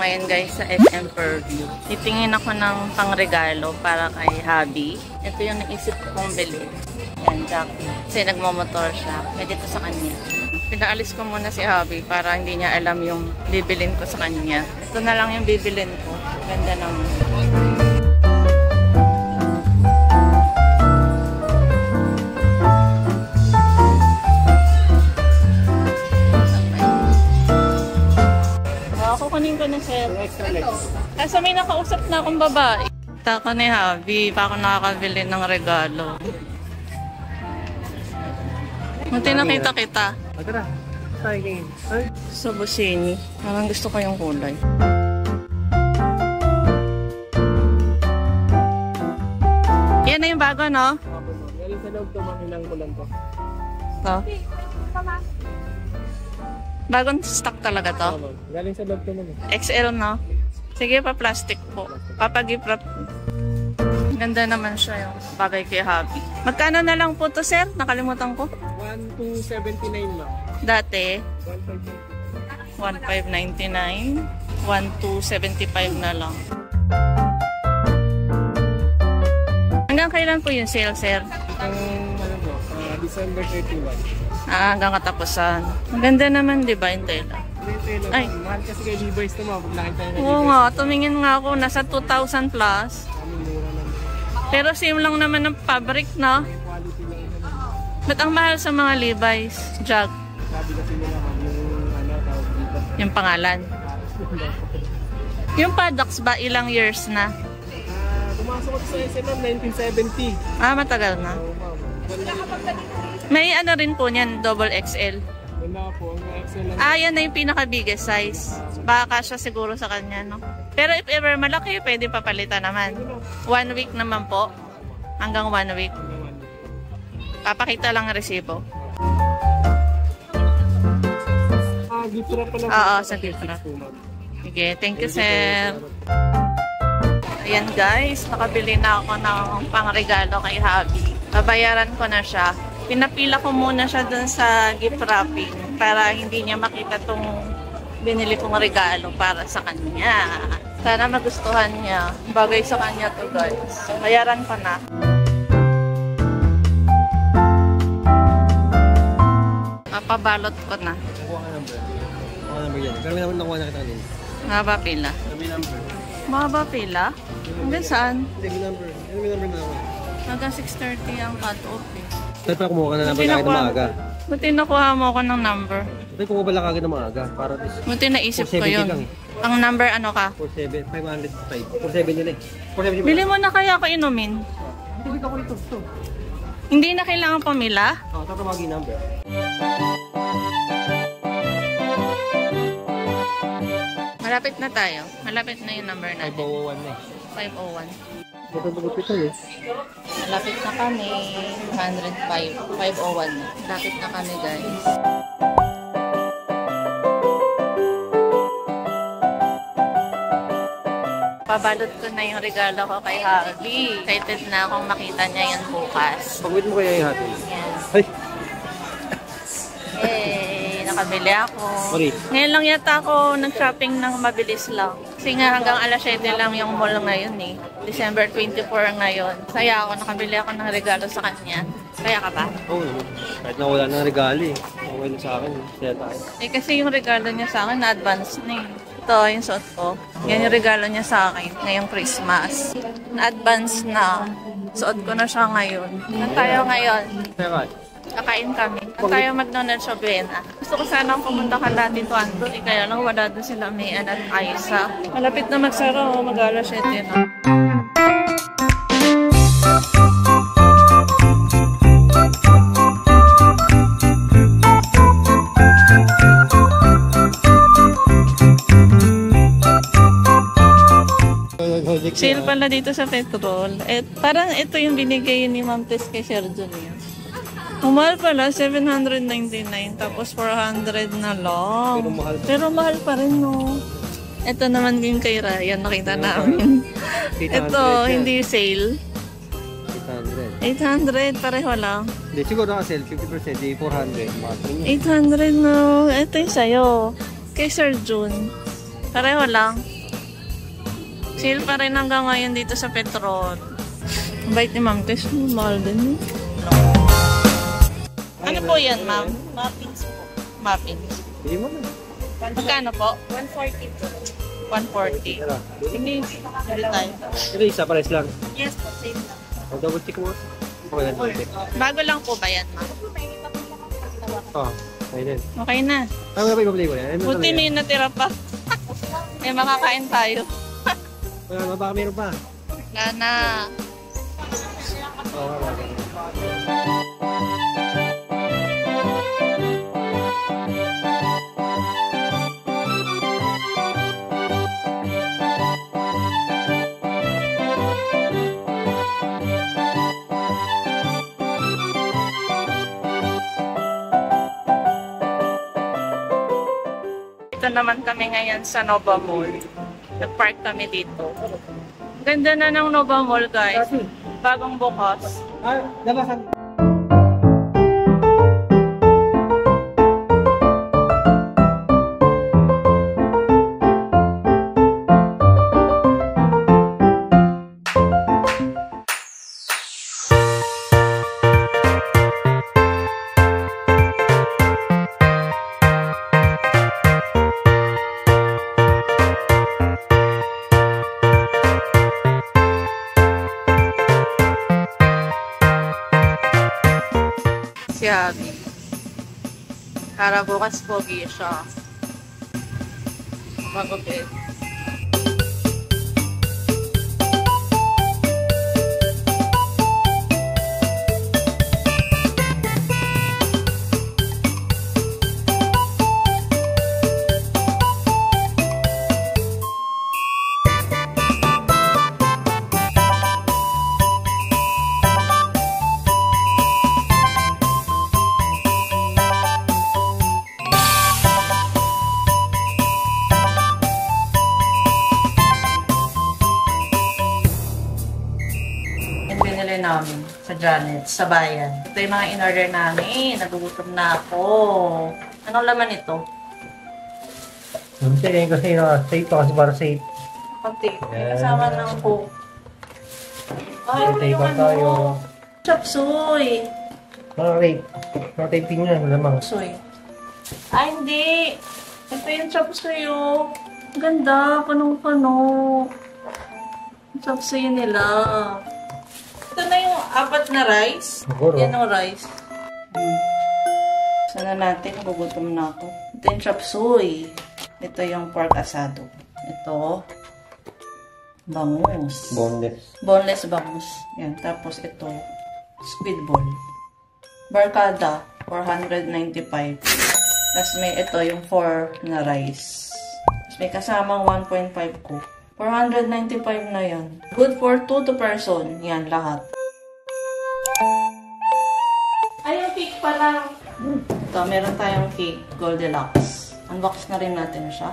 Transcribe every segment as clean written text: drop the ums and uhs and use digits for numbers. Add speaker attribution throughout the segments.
Speaker 1: ngayon guys sa SM Purview. Titingin ako ng pangregalo para kay Habi. Ito yung naisip kong bilhin. Yan, Jackie. Kasi nagmamotor siya. Pwede ito sa kanya. Pinaalis ko muna si Habi para hindi niya alam yung bibilin ko sa kanya. Ito na lang yung bibilin ko. Ganda naman. Kukunin ko na sir. Kasi may nakausap na akong babae. Taka ni Habi, pa ako nakakabili ng regalo. Munti nakita kita.
Speaker 2: Tara.
Speaker 1: Sa Busini. Parang gusto ko yung kulay. Yan na yung bago, no?
Speaker 2: Galing sa loob to, ilang kulang to.
Speaker 1: Ito. Bagong stock talaga to.
Speaker 2: Galing sa loob to mo.
Speaker 1: XL, no? Sige pa, plastic po. Papag-iprap. Ganda naman siya yung bagay kay Habi. Magkano na lang po to, sir? Nakalimutan ko.
Speaker 2: 1,279 lang.
Speaker 1: Dati, 1,599. 1,275 na lang. Hanggang kailan po yung sale, sir?
Speaker 2: December 31.
Speaker 1: Hanggang katapusan. Maganda naman, di ba, yung tela?
Speaker 2: Ay, mahal kasi kay Levi's naman. Pag nakita na
Speaker 1: Oo nga, tumingin nga ako. Nasa 2,000 plus. Pero same lang naman ng fabric, no? Ba't ang mahal sa mga Levi's? Jag.
Speaker 2: Sabi kasi nila tawag dito.
Speaker 1: Yung pangalan. Yung products ba, ilang years na?
Speaker 2: Pumasok ko sa SM 1970.
Speaker 1: Matagal na. May ano rin po niyan, double XL.
Speaker 2: Wala po, ang XL lang.
Speaker 1: Yan na yung pinaka-biggest size. Baka siya siguro sa kanya, no? Pero if ever malaki, pwede papalitan naman. 1 week naman po. Hanggang 1 week. Papakita lang ang resibo.
Speaker 2: Gift wrap pala.
Speaker 1: Oo, sa gift wrap. Sige, thank you, sir. Ayan guys, nakabili na ako ng pangregalo kay Habi. Babayaran ko na siya. Pinapila ko muna siya dun sa gift wrapping para hindi niya makita tong binili kong regalo para sa kanya. Sana magustuhan niya. Bagay sa kanya to guys. Bayaran ko na. Papabalot ko na.
Speaker 2: Kuha ka number. Kuha ka number yan. Pero may nakuha na kita kanina.
Speaker 1: Mahaba pila.
Speaker 2: May number.
Speaker 1: Mahaba pila? Hanggang saan?
Speaker 2: May number. May number na ako.
Speaker 1: Hanggang 6:30 ang cut-off eh.
Speaker 2: Dahil pa kumuha ka na number kagad ng maaga.
Speaker 1: Buti nakuha mo ako ng number.
Speaker 2: Dahil kumuha pala kagad ng maaga. Para
Speaker 1: Buti naisip ko yun.
Speaker 2: lang.
Speaker 1: Ang number ano ka?
Speaker 2: 47, 505. 47 yun eh. 47
Speaker 1: Bili mo na kaya ako inumin.
Speaker 2: Hindi ko ito.
Speaker 1: Hindi na kailangan pamila?
Speaker 2: Oo, tatawagin number.
Speaker 1: Malapit na tayo. Malapit na yung number natin.
Speaker 2: 501 na eh.
Speaker 1: 501.
Speaker 2: Matutugod ito eh.
Speaker 1: Malapit na kami. 105. 501 na. Malapit na kami guys. Pabalot ko na yung regalo ko kay Habi. Excited na akong makita niya yun bukas.
Speaker 2: Pag-wait mo kaya yung hati.
Speaker 1: Yes.
Speaker 2: Ay!
Speaker 1: Nakabili ako.
Speaker 2: Sorry.
Speaker 1: Ngayon lang yata ako nag-shopping ng mabilis lang. Kasi nga hanggang alas 7 lang yung mall ngayon eh. December 24 ngayon. Saya ako, nakabili ako ng regalo sa kanya. Kaya ka ba?
Speaker 2: Oo naman. Kahit na wala ng regalo eh. Okay na sa akin. Saya tayo.
Speaker 1: Kasi yung regalo niya sa akin na-advance na eh. Ito, yung suot ko. Yan yung regalo niya sa akin ngayong Christmas. Na-advance na. Suot ko na siya ngayon. Saan tayo ngayon?
Speaker 2: Kaya
Speaker 1: Kakain kami. At tayo McDonald's sa Buena. Gusto ko sanang pumunta ka natin to Anton. Kaya lang wala doon sila Mayan at Aisa. Malapit na magsara o mag-alas 7 na. Sale pala dito sa petrol. Parang ito yung binigay ni Ma'am Tess kay Sir Junior. Mahal pala, 799 tapos 400 na lang. Pero mahal pa rin, no? Ito naman din kay Ryan, nakita namin. Ito, hindi sale. 800, pareho lang.
Speaker 2: Hindi, siguro naka-sale, 50%, di 400.
Speaker 1: 800, no? Ito yung sa'yo. Kay Sir June. Pareho lang. Sale pa rin hanggang ngayon dito sa Petron. Ang bait ni Ma'am Tess. Mahal din. Ano po yan, Ma'am?
Speaker 3: Muffins po.
Speaker 1: Muffins.
Speaker 2: Hindi mo na.
Speaker 1: Magkano po?
Speaker 3: 140 po.
Speaker 1: 140.
Speaker 2: Tara.
Speaker 1: Sige, bili tayo.
Speaker 2: Ito isa, pares lang.
Speaker 3: Yes po, same lang.
Speaker 2: O, double check mo. Okay lang, double check.
Speaker 1: Bago lang po ba yan, Ma'am?
Speaker 2: Oo, okay din.
Speaker 1: Okay na.
Speaker 2: Ano nga ba yung ko yan?
Speaker 1: Buti may natira pa. May makakain tayo.
Speaker 2: Wala, baka meron pa.
Speaker 1: Wala na.
Speaker 2: Oo, wala.
Speaker 1: Ito naman kami ngayon sa Nova Mall. Nag-park kami dito. Ganda na ng Nova Mall, guys. Bagong bukas.
Speaker 2: Ah, labasan.
Speaker 1: Si Abby. Para bukas pogi siya. Magupit. Binili namin sa Janet, sa bayan. Ito yung mga in-order namin. Nagugutom na ako. Anong laman ito?
Speaker 2: Hindi, kasi safe to kasi para safe.
Speaker 1: Pag-take.
Speaker 2: Yan.
Speaker 1: Kasama ng Coke. Ay, ito
Speaker 2: Take
Speaker 1: yung
Speaker 2: out tayo.
Speaker 1: Chop suey.
Speaker 2: Mga rape. Mga taping nyo, malamang.
Speaker 1: Suey. Ay, hindi. Ito yung chop suey, oh. Ganda. Panong-pano. Chop suey nila. Ito na yung 4 na rice.
Speaker 2: Siguro.
Speaker 1: Yan ang rice. Sana natin, nagugutom na ako. Ito yung chop suey. Ito yung pork asado. Ito, bangus.
Speaker 2: Boneless.
Speaker 1: Boneless bangus. Yan. Tapos ito, squid ball. Barkada, 495. Tapos may ito, yung 4 na rice. Tapos may kasamang 1.5 ko. 495 na yan. Good for 2 person. Yan, lahat. Ay, yung cake pala. Ito, meron tayong cake. Goldilocks. Unbox na rin natin siya.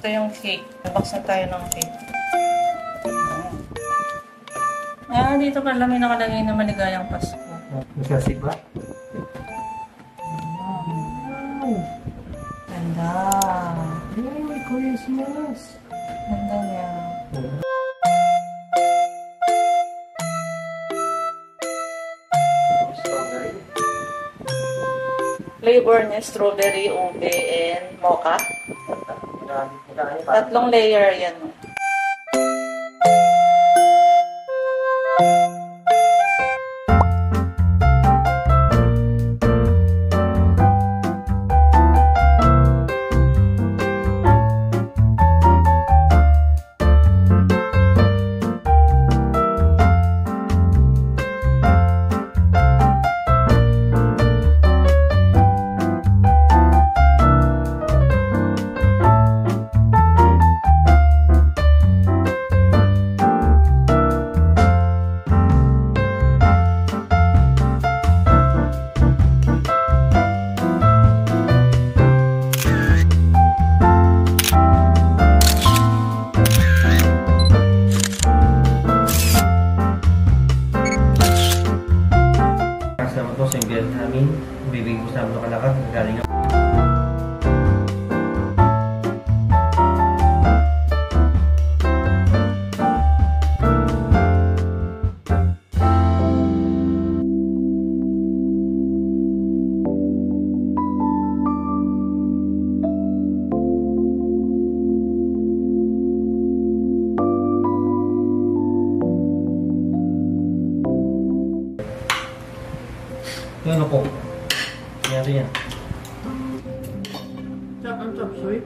Speaker 1: Ito yung cake. Unbox na tayo ng cake. Ah, dito pala may nakalagay na maligayang Pasko.
Speaker 2: Masasig ba?
Speaker 1: Ganda.
Speaker 2: Merry Christmas!
Speaker 1: Ganda niya. Flavor niya, strawberry, ube, and mocha. 3 layer yan.
Speaker 2: Sa ingredient namin, bibigyan ko sa amin ng kalakad. Galing Yan ako. Yan yan.
Speaker 1: Sarap ang chop suey.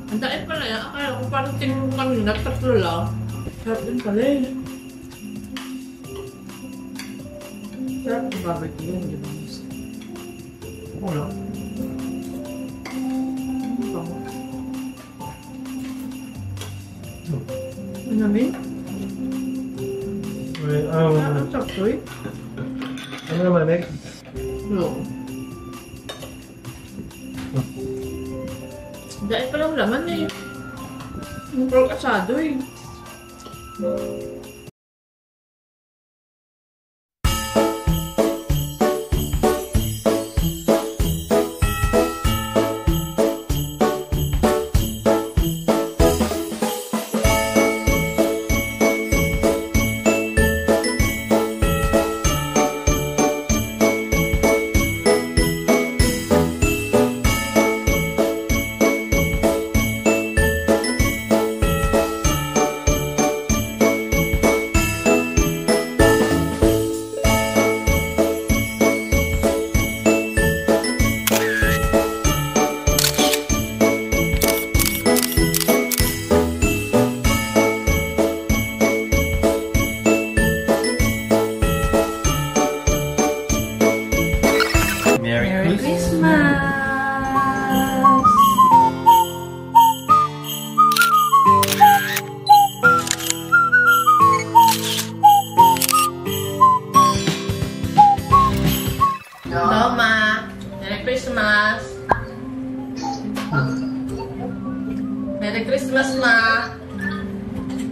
Speaker 1: Ang dait pala yan. Akala ko parang tinulong kanina. Tatlo lang. Sarap din pala eh. Sarap ang barbecue yun. Di ba? Wala. Ano namin? Ang chop suey.
Speaker 2: Ano naman, Meg?
Speaker 1: No. Dahil palang laman eh. Yung pork asado eh. Merry Christmas! Hello, Ma! Merry Christmas! Merry Christmas, Ma!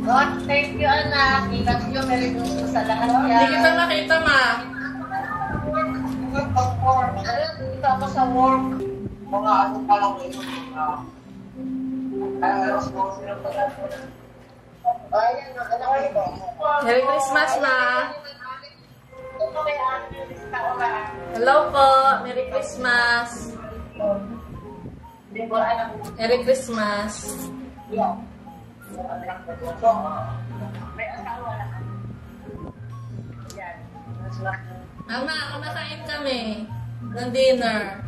Speaker 3: God, thank you, anak. Ingat nyo, Merry Christmas sa lahat yan.
Speaker 1: Hindi kita makita, Ma!
Speaker 3: Ano, dito ako sa work. Mga ano pa lang ito. Ayan, ano ko ito?
Speaker 1: Merry Christmas, Ma!
Speaker 3: Ito may anak.
Speaker 1: Hello po! Merry Christmas!
Speaker 3: Hindi ko alam.
Speaker 1: Merry Christmas!
Speaker 3: Yan. May asawa na. Yan.
Speaker 1: Mama, kumakain kami ng dinner.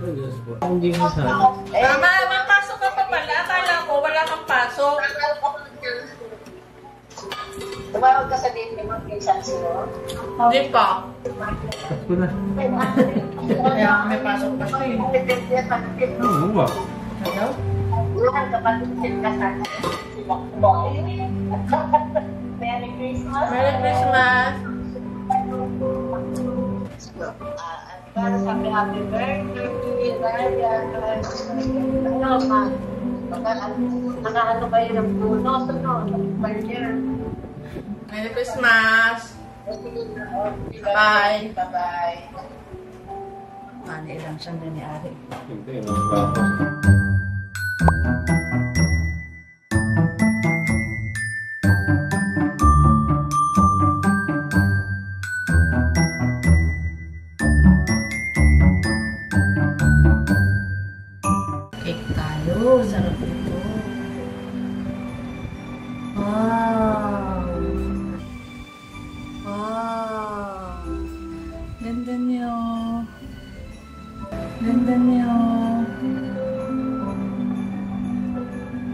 Speaker 2: Hindi mo sa...
Speaker 1: Mama, may pasok ka pa pala. Akala ko wala kang pasok.
Speaker 3: Tumawag ka sa date ni Mag-Pinsan sila.
Speaker 1: Hindi pa.
Speaker 2: Tapos na.
Speaker 1: Kaya may pasok pa siya eh.
Speaker 2: Oo ba?
Speaker 1: Hello?
Speaker 3: Buruhan kapag ka sa Merry Christmas.
Speaker 1: Merry Christmas!
Speaker 3: Para sabi happy birthday, ano ma? Nakaano kayo ng puno, birthday.
Speaker 1: Merry Christmas! Bye!
Speaker 3: Bye-bye.
Speaker 1: Ano ilang siyang ni Ari?
Speaker 2: Hindi, bago.
Speaker 1: Cake tayo. Sarap nito. Wow! Wow! Ganda niyo. Ganda niyo.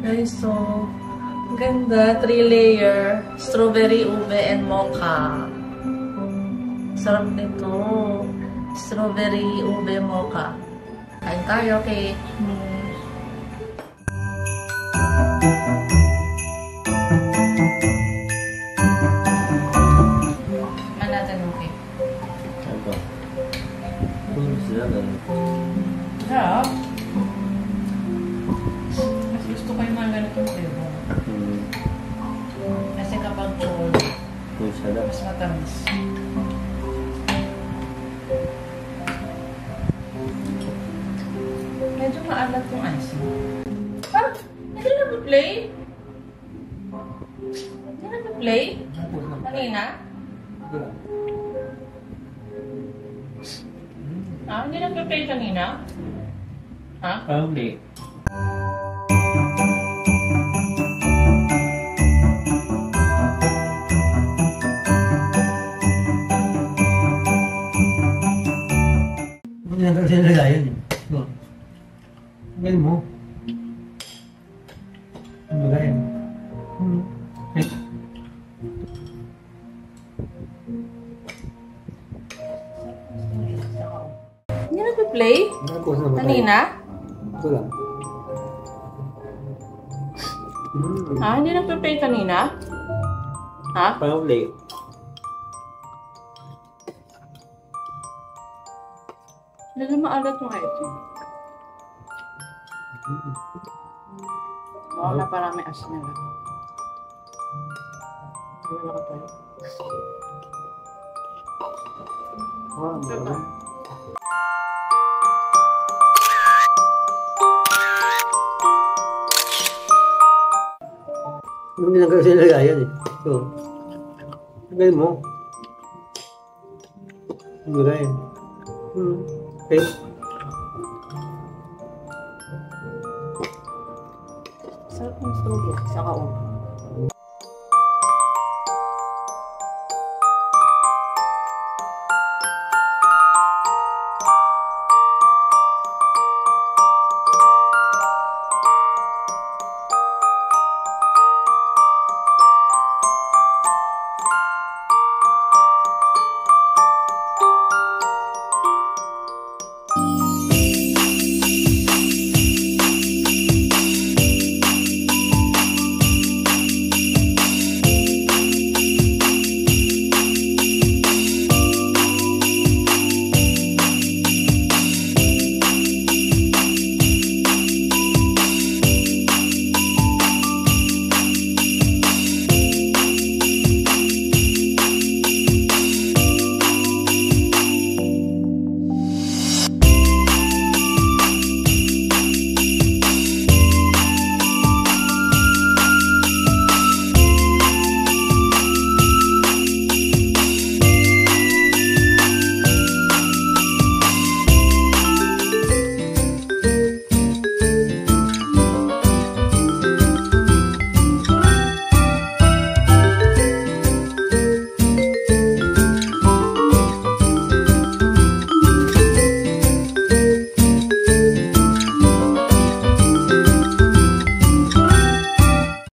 Speaker 1: Guys, so ganda. 3-layer. Strawberry, ube, and mocha. Sarap nito. Strawberry, ube, mocha. Kain tayo, okay? Ano natin, okay?
Speaker 2: Ano ba? Puro sila ganun.
Speaker 1: Sarap. Mas gusto ko yung mga ganitong flavor. Kasi kapag cold,
Speaker 2: Puro sila.
Speaker 1: mas matamis. Medyo maalat yung icing. Ah! Hindi na-play? Hindi na-play? Kanina? Ah, hindi na-play kanina? Ha?
Speaker 2: Hindi. Hindi na kasi nalagayan eh. So, ganyan mo. Nalagayan. Eh.
Speaker 1: Hindi nag-play? Kanina?
Speaker 2: Ito lang.
Speaker 1: Ha? Hindi nag-play kanina? Ha?
Speaker 2: Parang play.
Speaker 1: Hindi maalat yung item. Oo na parang may asin na lang. Ano na ka tayo? Diba?
Speaker 2: Hindi na kasi nalagayan eh. So, ganyan mo. Nalagayan. Okay.
Speaker 1: Sarap ng strawberry. Saka